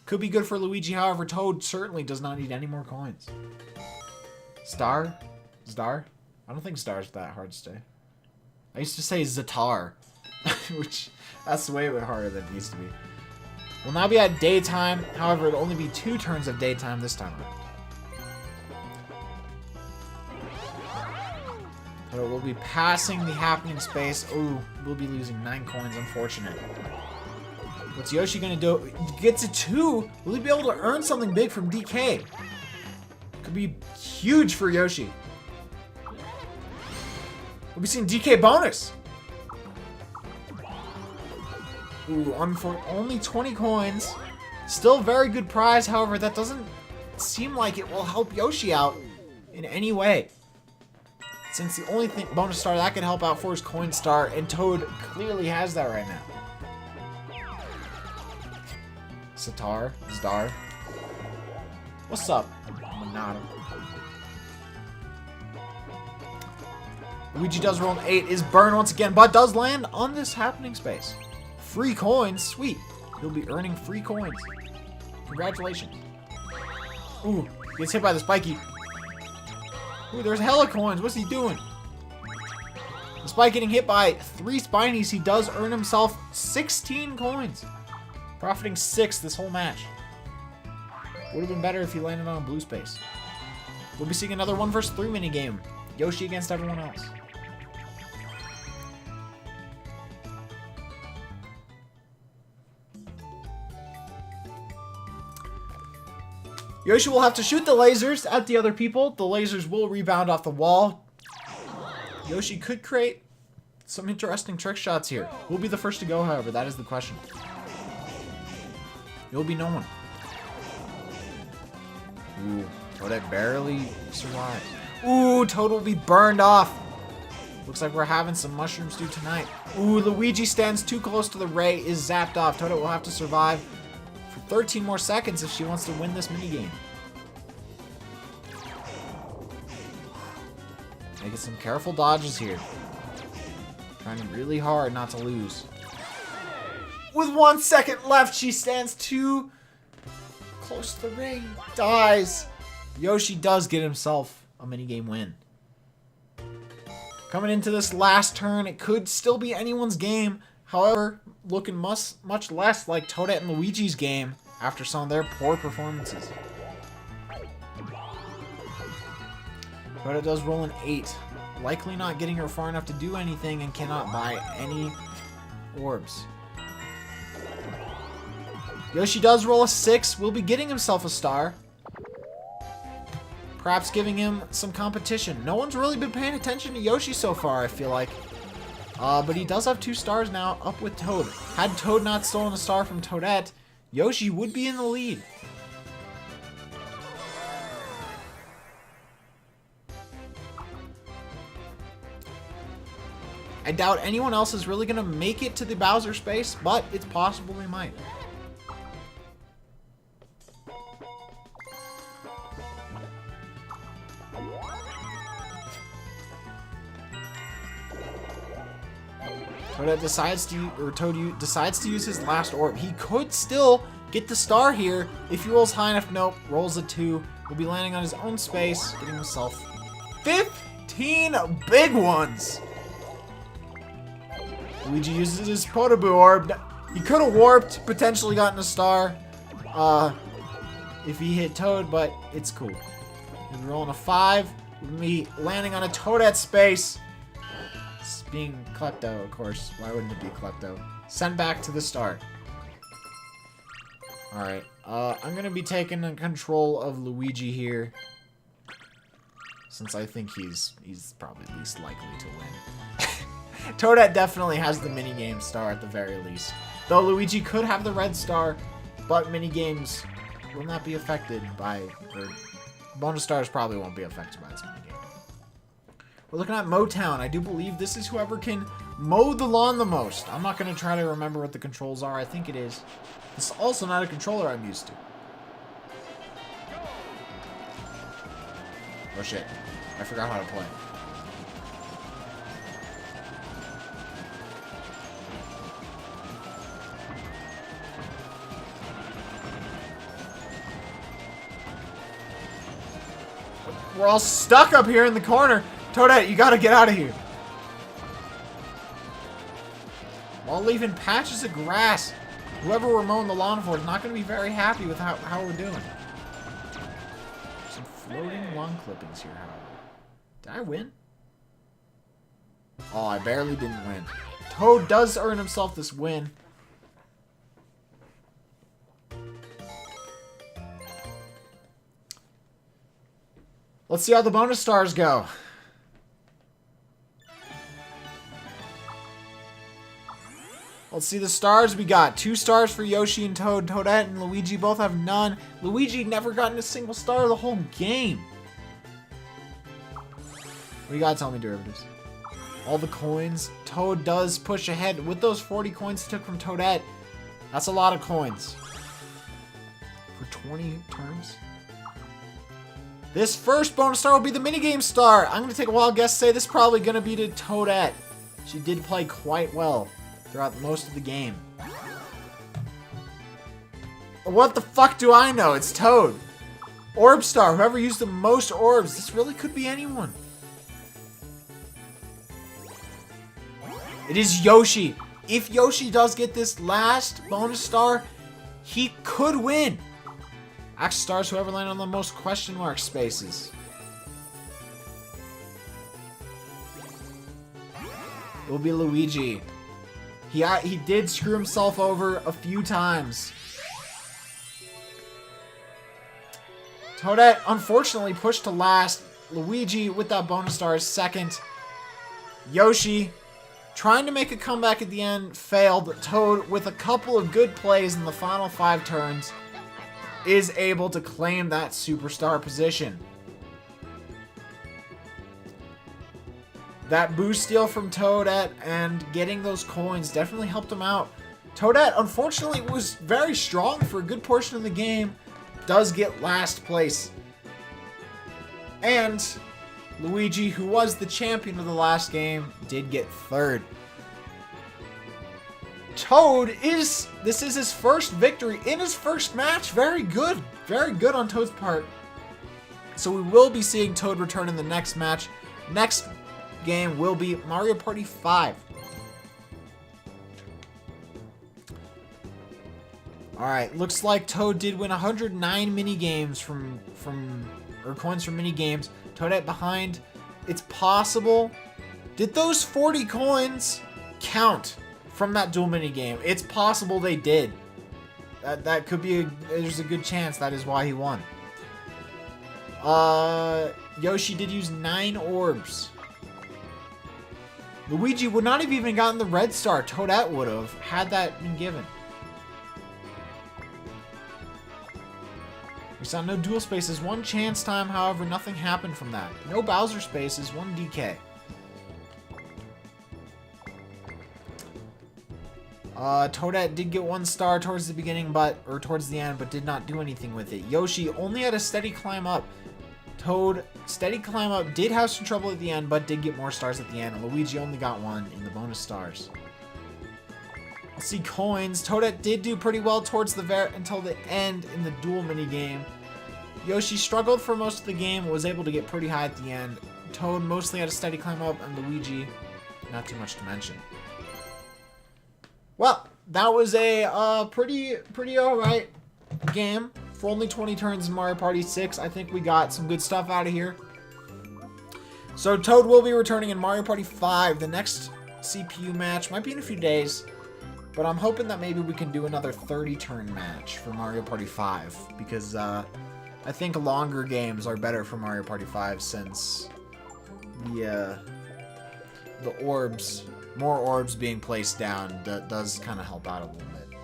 Could be good for Luigi, however, Toad certainly does not need any more coins. Star? Zdar? I don't think Star's that hard to say. I used to say Zatar, which, that's way harder than it used to be. We'll now be at daytime, however, it'll only be 2 turns of daytime this time around. So we'll be passing the happening space. Ooh, we'll be losing 9 coins, unfortunate. What's Yoshi gonna do? Gets a 2. Will he be able to earn something big from DK? Could be huge for Yoshi. We'll be seeing DK bonus. Ooh, only 20 coins. Still very good prize. However, that doesn't seem like it will help Yoshi out in any way. Since the only bonus star that can help out for is Coin Star, and Toad clearly has that right now. Zdar. What's up, Monado? Luigi does roll an 8, is burned once again, but does land on this happening space. Free coins, sweet. He'll be earning free coins. Congratulations. Ooh, gets hit by the spiky. Ooh, there's hella coins. What's he doing? Despite getting hit by 3 Spinies, he does earn himself 16 coins. Profiting 6 this whole match. Would have been better if he landed on a blue space. We'll be seeing another 1 vs 3 minigame. Yoshi against everyone else. Yoshi will have to shoot the lasers at the other people. The lasers will rebound off the wall. Yoshi could create some interesting trick shots here. Who will be the first to go, however? That is the question. It will be no one. Ooh, Toadette barely survives. Ooh, Toad will be burned off. Looks like we're having some mushroom stew tonight. Ooh, Luigi stands too close to the ray, is zapped off. Toadette will have to survive for 13 more seconds if she wants to win this minigame. Making some careful dodges here. Trying really hard not to lose. With 1 second left, she stands too close to the ring. Dies. Yoshi does get himself a minigame win. Coming into this last turn, it could still be anyone's game. However, looking much less like Toadette and Luigi's game after some of their poor performances. Toadette does roll an 8. Likely not getting her far enough to do anything and cannot buy any orbs. Yoshi does roll a 6. Will be getting himself a star. Perhaps giving him some competition. No one's really been paying attention to Yoshi so far, I feel like. But he does have 2 stars now, up with Toad. Had Toad not stolen a star from Toadette, Yoshi would be in the lead. I doubt anyone else is really going to make it to the Bowser space, but it's possible they might. Toad decides to use his last orb. He could still get the star here if he rolls high enough. Nope, rolls a 2. Will be landing on his own space, getting himself 15 big ones. Luigi uses his Podoboo orb. He could have warped, potentially gotten a star, if he hit Toad, but it's cool. He's rolling a 5. With me landing on a Toadette space. Being Klepto, of course. Why wouldn't it be Klepto? Sent back to the start. Alright. I'm going to be taking control of Luigi here. Since I think he's probably least likely to win. Toadette definitely has the minigame star at the very least. Though Luigi could have the red star, but minigames will not be affected by... Or bonus stars probably won't be affected by this minigame. We're looking at Motown. I do believe this is whoever can mow the lawn the most. I'm not going to try to remember what the controls are. I think it is. It's also not a controller I'm used to. Oh shit. I forgot how to play. We're all stuck up here in the corner. Toadette, you gotta get out of here. While leaving patches of grass. Whoever we're mowing the lawn for is not gonna be very happy with how we're doing. Some floating lawn clippings here, however. Did I win? Oh, I barely didn't win. Toad does earn himself this win. Let's see how the bonus stars go. Let's see the stars we got. 2 stars for Yoshi and Toad. Toadette and Luigi both have none. Luigi never gotten a single star the whole game. What do you gotta tell me, Derivatives? All the coins. Toad does push ahead with those 40 coins he took from Toadette. That's a lot of coins. For 20 turns. This first bonus star will be the minigame star. I'm gonna take a wild guess, say this is probably gonna be to Toadette. She did play quite well throughout most of the game. What the fuck do I know? It's Toad. Orb star, whoever used the most orbs. This really could be anyone. It is Yoshi. If Yoshi does get this last bonus star, he could win. Axe stars whoever landed on the most question mark spaces. It will be Luigi. He did screw himself over a few times. Toadette unfortunately pushed to last. Luigi with that bonus star is second. Yoshi trying to make a comeback at the end failed. Toad with a couple of good plays in the final 5 turns is able to claim that superstar position. That boost steal from Toadette and getting those coins definitely helped him out. Toadette, unfortunately, was very strong for a good portion of the game. Does get last place. And Luigi, who was the champion of the last game, did get third. Toad this is his first victory in his first match. Very good on Toad's part. So we will be seeing Toad return in the next match. Next game will be Mario Party 5. Alright, looks like Toad did win 109 mini games or coins from mini games. Toadette behind. It's possible. Did those 40 coins count from that dual mini game? It's possible they did. That could be there's a good chance that is why he won. Yoshi did use 9 orbs. Luigi would not have even gotten the red star. Toadette would have had that been given. We saw no dual spaces, 1 chance time, however, nothing happened from that. No Bowser spaces, 1 DK. Toadette did get 1 star towards the beginning, towards the end, but did not do anything with it. Yoshi only had a steady climb up. Toad, steady climb up, did have some trouble at the end, but did get more stars at the end. And Luigi only got 1 in the bonus stars. Let's see coins. Toadette did do pretty well towards until the end in the dual mini game. Yoshi struggled for most of the game, was able to get pretty high at the end. Toad mostly had a steady climb up, and Luigi, not too much to mention. Well, that was a pretty alright game. For only 20 turns in Mario Party 6, I think we got some good stuff out of here. So Toad will be returning in Mario Party 5. The next CPU match might be in a few days, but I'm hoping that maybe we can do another 30-turn match for Mario Party 5, because I think longer games are better for Mario Party 5 since the orbs, more orbs being placed down does kind of help out a little bit.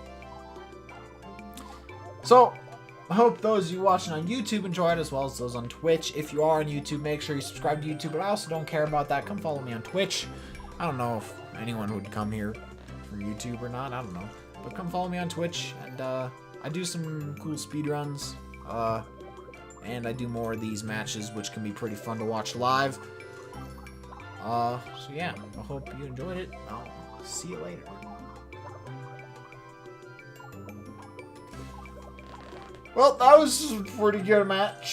So I hope those of you watching on YouTube enjoyed, as well as those on Twitch. If you are on YouTube, make sure you subscribe to YouTube, but I also don't care about that. Come follow me on Twitch. I don't know if anyone would come here from YouTube or not. I don't know. But come follow me on Twitch, and I do some cool speedruns, and I do more of these matches, which can be pretty fun to watch live. So yeah, I hope you enjoyed it. I'll see you later. Well, that was a pretty good match.